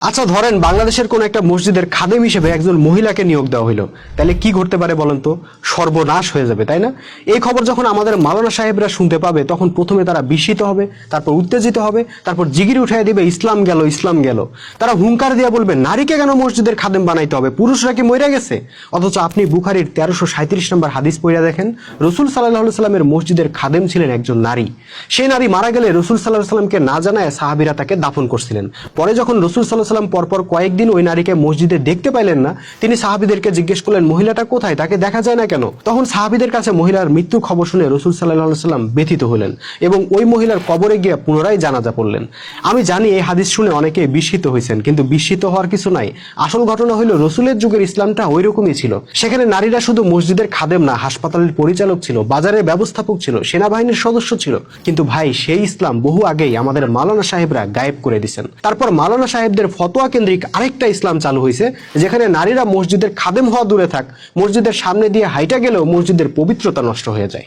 আচ্ছা ধরেন বাংলাদেশের কোন একটা মসজিদের খাদেম হিসেবে একজন মহিলাকে নিয়োগ দেওয়া হইলো, তাহলে কি ঘটতে পারে বলেন তো? সর্বনাশ হয়ে যাবে, তাই না? এই খবর যখন আমাদের মাওলানা সাহেবরা শুনতে পাবে তখন প্রথমে তারা বিস্মিত হবে, তারপর উত্তেজিত হবে, তারপর জিগির উঠাই দিবে ইসলাম গেল, ইসলাম গেল। তারা হুঙ্কার দিয়ে বলবে নারীকে কেন মসজিদের খাদেম বানাইতে হবে, পুরুষরা কি মরে গেছে? অথচ আপনি বুখারীর 1337 নম্বর হাদিস পড়ে দেখেন, রাসূল সাল্লাল্লাহু আলাইহি সাল্লামের মসজিদের খাদেম ছিলেন একজন নারী। সেই নারী মারা গেলে রাসূল সাল্লাল্লাহু আলাইহি সাল্লামকে না জানায় সাহাবীরা তাকে দাফন করছিলেন। পরে যখন রাসূল সাল্লাল্লাহু আলাইহি সাল্লাম পরপর কয়েকদিন ওই নারীকে মসজিদে দেখতে পাইলেন না, তিনি সাহাবীদেরকে জিজ্ঞেস করলেন মহিলাটা কোথায়, তাকে দেখা যায় না কেন? তখন সাহাবীদের কাছে মহিলার মৃত্যুর খবর শুনে রাসূল সাল্লাল্লাহু আলাইহি সাল্লাম ব্যথিত হলেন এবং ওই মহিলার কবরে গিয়ে পুনরায় জানাজা পড়লেন। আমি জানি এই হাদিস শুনে অনেকে বিস্মিত হয়েছেন, কিন্তু বিস্মিত হওয়ার কিছু নাই। আসল ঘটনা হলো রাসূলের যুগের ইসলামটা ওইরকমই ছিল। সেখানে নারীরা শুধু মসজিদের খাদেম না, হাসপাতালের পরিচালক ছিল, বাজারের ব্যবস্থাপক ছিল, সেনাবাহিনীর সদস্য ছিল। কিন্তু ভাই সেই ইসলাম বহু আগেই আমাদের মাওলানা সাহেবরা গায়েব করে দিয়েছেন। তারপর মাওলানা সাহেবদের ফতোয়া কেন্দ্রিক আরেকটা ইসলাম চালু হয়েছে, যেখানে নারীরা মসজিদের খাদেম হওয়া দূরে থাক, মসজিদের সামনে দিয়ে হাইটা গেলেও মসজিদের পবিত্রতা নষ্ট হয়ে যায়।